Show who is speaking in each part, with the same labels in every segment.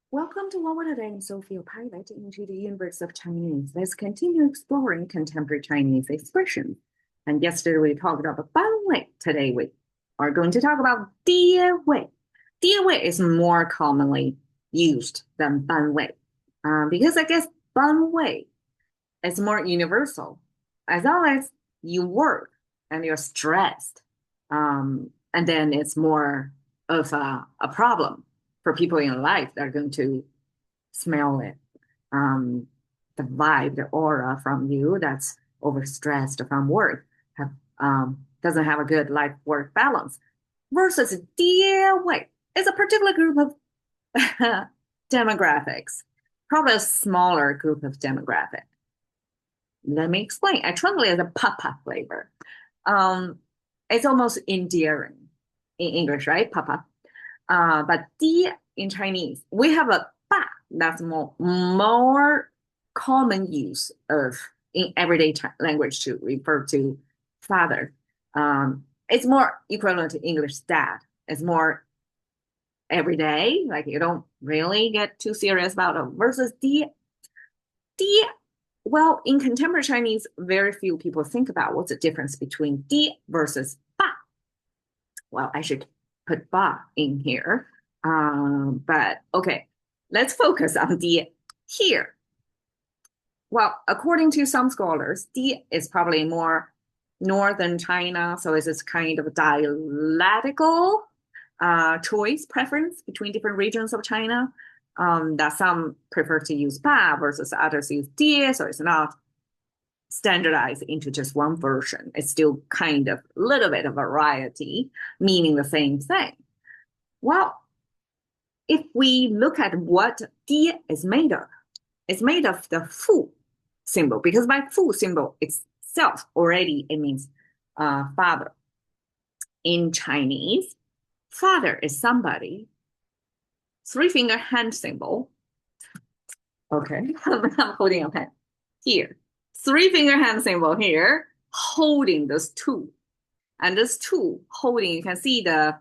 Speaker 1: Welcome to OWAD. I'm Sophia, pilot into the universe of Chinese. Let's continue exploring contemporary Chinese expressions. And yesterday we talked about ban wei. Today we are going to talk about die wei. Die wei is more commonly used than ban wei because I guess ban wei is more universal. As long as you work and you're stressed, and then it's more of a problem for people in life that are going to smell it. Um, the vibe, the aura from you that's overstressed from work have, doesn't have a good life work balance. Versus dear wait, it's a particular group of demographics, probably a smaller group of demographic. Let me explain. I translate as a papa flavor. Um, it's almost endearing in English, right? Papa. But di in Chinese, we have a ba that's more common use of in everyday language to refer to father. It's more equivalent to English dad. It's more everyday, like you don't really get too serious about it. Versus di. Well, in contemporary Chinese, very few people think about what's the difference between di versus ba. Well, I should put ba in here. But okay, let's focus on di here. Well, according to some scholars, di is probably more northern China, so it's this kind of dialectical choice preference between different regions of China. That some prefer to use ba versus others use di, so it's not standardized into just one version. It's still kind of a little bit of variety, meaning the same thing. Well, if we look at what di is made of, it's made of the fu symbol because by fu symbol itself already it means father. In Chinese, father is somebody. Three finger hand symbol. Okay, I'm holding a pen here. Three finger hand symbol here, holding this tool. And this tool holding, you can see the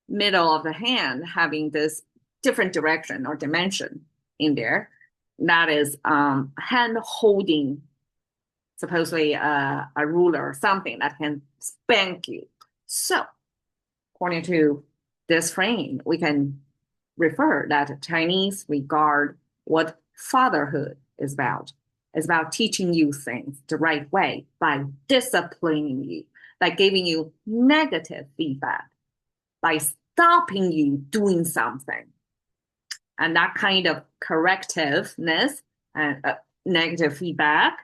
Speaker 1: middle of the hand having this different direction or dimension in there. That is hand holding, supposedly a ruler or something that can spank you. So, according to this frame, we can refer that Chinese regard what fatherhood is about. It's about teaching you things the right way by disciplining you, by giving you negative feedback, by stopping you doing something. And that kind of correctiveness and negative feedback,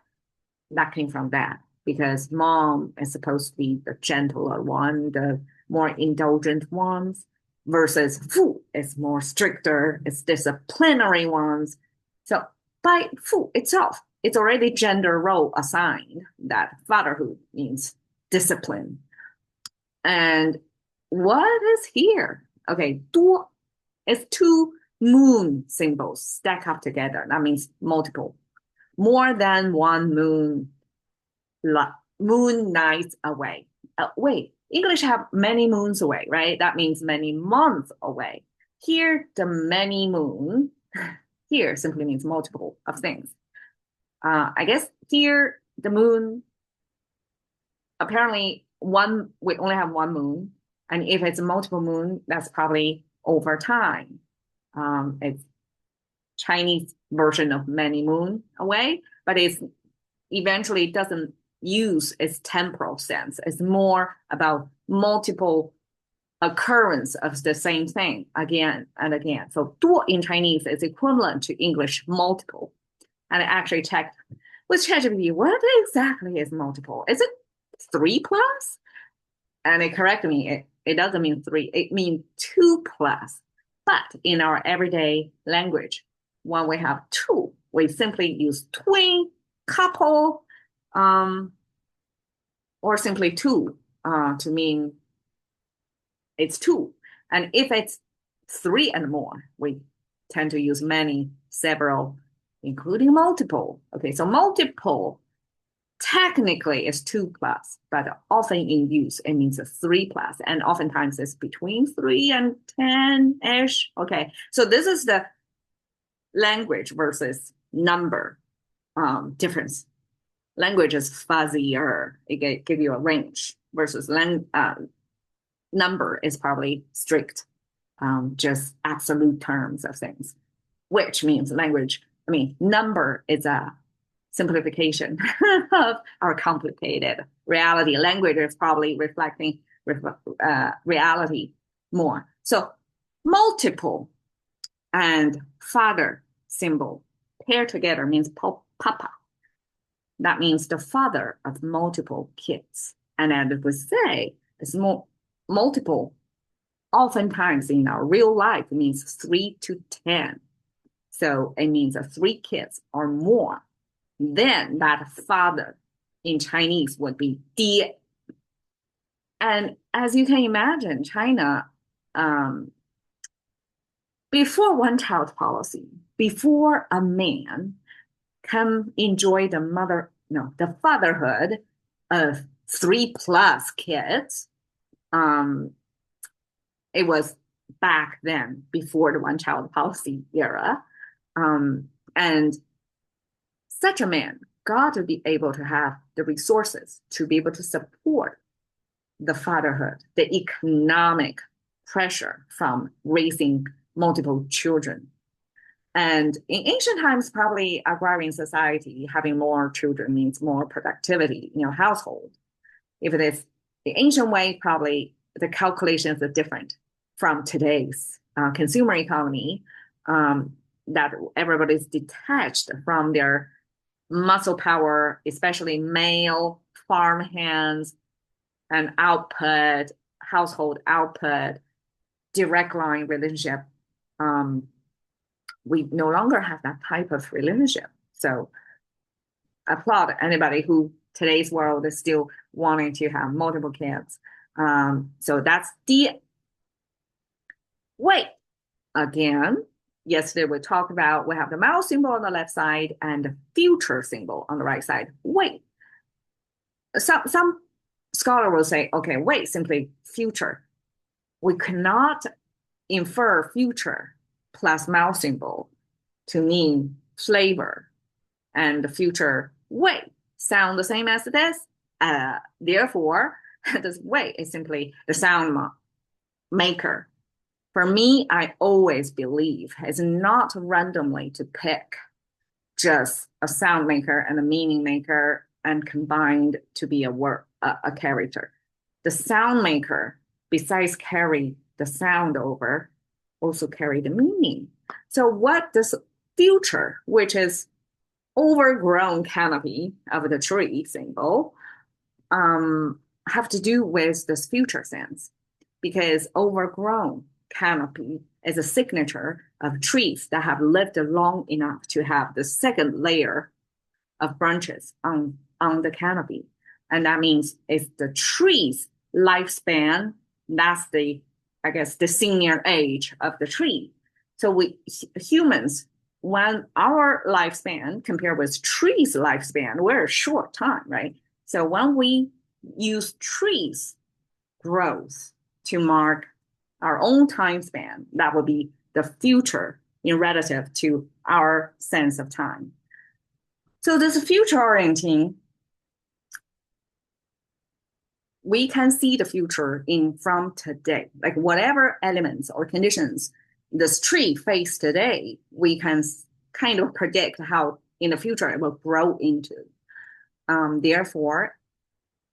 Speaker 1: that came from that. Because mom is supposed to be the gentler one, the more indulgent ones, versus fu is more stricter, it's disciplinary ones. So by fu itself, it's already gender role assigned that fatherhood means discipline. And what is here? Okay, duo is two moon symbols stack up together. That means multiple. More than one moon nights away. Wait, English have many moons away, right? That means many months away. Here, the many moon, here simply means multiple of things. I guess here, the moon, apparently we only have one moon. And if it's a multiple moon, that's probably over time. It's Chinese version of many moon away, but it's eventually doesn't use its temporal sense. It's more about multiple occurrence of the same thing again and again. So 多 in Chinese is equivalent to English multiple. And I actually checked with ChatGPT, what exactly is multiple? Is it 3 plus? And it corrected me. It doesn't mean 3. It means 2 plus. But in our everyday language, when we have 2, we simply use twin, couple, or simply 2 to mean it's 2. And if it's 3 and more, we tend to use many, several, including multiple. Okay, so multiple technically it's 2 plus, but often in use it means a 3 plus, and oftentimes it's between 3 and 10-ish. Okay, so this is the language versus number difference. Language is fuzzier; it give you a range versus number is probably strict, just absolute terms of things, which means language. I mean, number is a simplification of our complicated reality. Language is probably reflecting reality more. So multiple and father symbol paired together means papa. That means the father of multiple kids. And as we say, it's multiple. Oftentimes in our real life, it means 3 to 10. So it means 3 kids or more. Then that father in Chinese would be 爹. And as you can imagine, China, before one-child policy, before a man can enjoy the fatherhood of 3 plus kids, it was back then before the one-child policy era. And such a man got to be able to have the resources to be able to support the fatherhood, the economic pressure from raising multiple children. And in ancient times, probably agrarian society, having more children means more productivity in your household. If it is the ancient way, probably the calculations are different from today's consumer economy, that everybody's detached from their muscle power, especially male farm hands and output, household output, direct line relationship. We no longer have that type of relationship. So applaud anybody who today's world is still wanting to have multiple kids. So that's the way. Again, yesterday we talked about, we have the mouse symbol on the left side and the future symbol on the right side. Wait. Some scholar will say, okay, wait, simply future. We cannot infer future plus mouse symbol to mean flavor, and the future way sound the same as this. Therefore, this way is simply the sound maker. For me, I always believe it's not randomly to pick just a sound maker and a meaning maker and combined to be a character. The sound maker, besides carry the sound over, also carry the meaning. So what does future, which is overgrown canopy of the tree symbol, have to do with this future sense? Because overgrown canopy is a signature of trees that have lived long enough to have the second layer of branches on the canopy. And that means it's the tree's lifespan. That's the senior age of the tree. So we humans, when our lifespan compared with trees' lifespan, we're a short time, right? So when we use trees' growth to mark our own time span, that would be the future in relative to our sense of time. So this future orienting, we can see the future from today, like whatever elements or conditions this tree face today, we can kind of predict how in the future it will grow into. Therefore,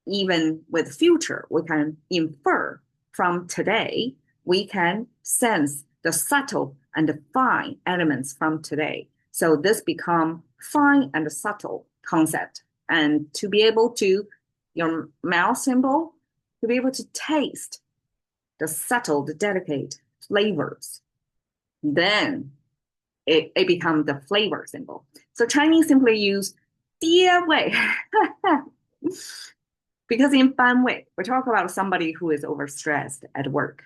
Speaker 1: even with future, we can infer from today, we can sense the subtle and the fine elements from today. So this become fine and subtle concept. And to be able to, your mouth symbol, to be able to taste the subtle, the delicate flavors, then it becomes the flavor symbol. So Chinese simply use 爹味 because in 班味, we talk about somebody who is overstressed at work.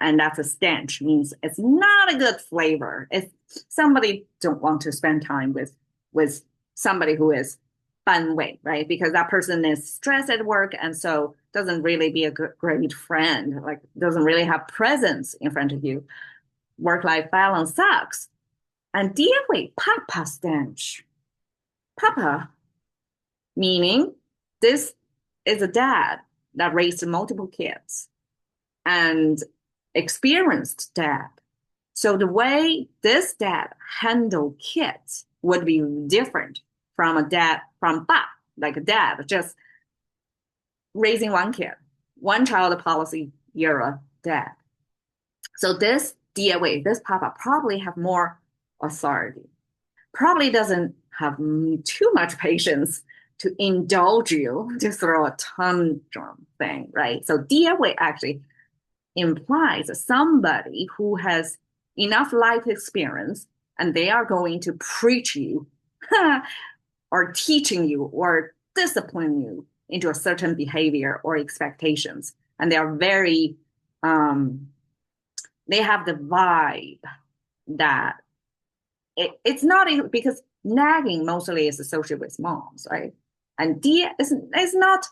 Speaker 1: And that's a stench, means it's not a good flavor. It's somebody don't want to spend time with somebody who is 班位, right? Because that person is stressed at work and so doesn't really be a great friend, like doesn't really have presence in front of you. Work-life balance sucks. And 第二位, Papa Stench. Papa, meaning this is a dad that raised multiple kids and experienced dad. So the way this dad handled kids would be different from a dad, from ba, like a dad, just raising one kid, one child policy era dad. So this DOA, this papa probably have more authority, probably doesn't have too much patience to indulge you to throw a tantrum thing, right? So DOA actually implies somebody who has enough life experience and they are going to preach you or teaching you or discipline you into a certain behavior or expectations. And they are very, they have the vibe that it's not because nagging mostly is associated with moms, right? And dia is not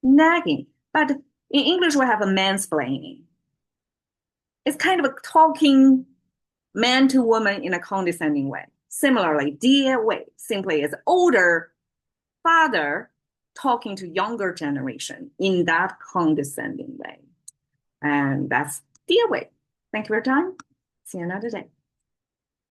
Speaker 1: nagging, but in English we have a mansplaining. It's kind of a talking man to woman in a condescending way. Similarly, dear way simply is older father talking to younger generation in that condescending way. And that's dear way. Thank you for your time. See you another day.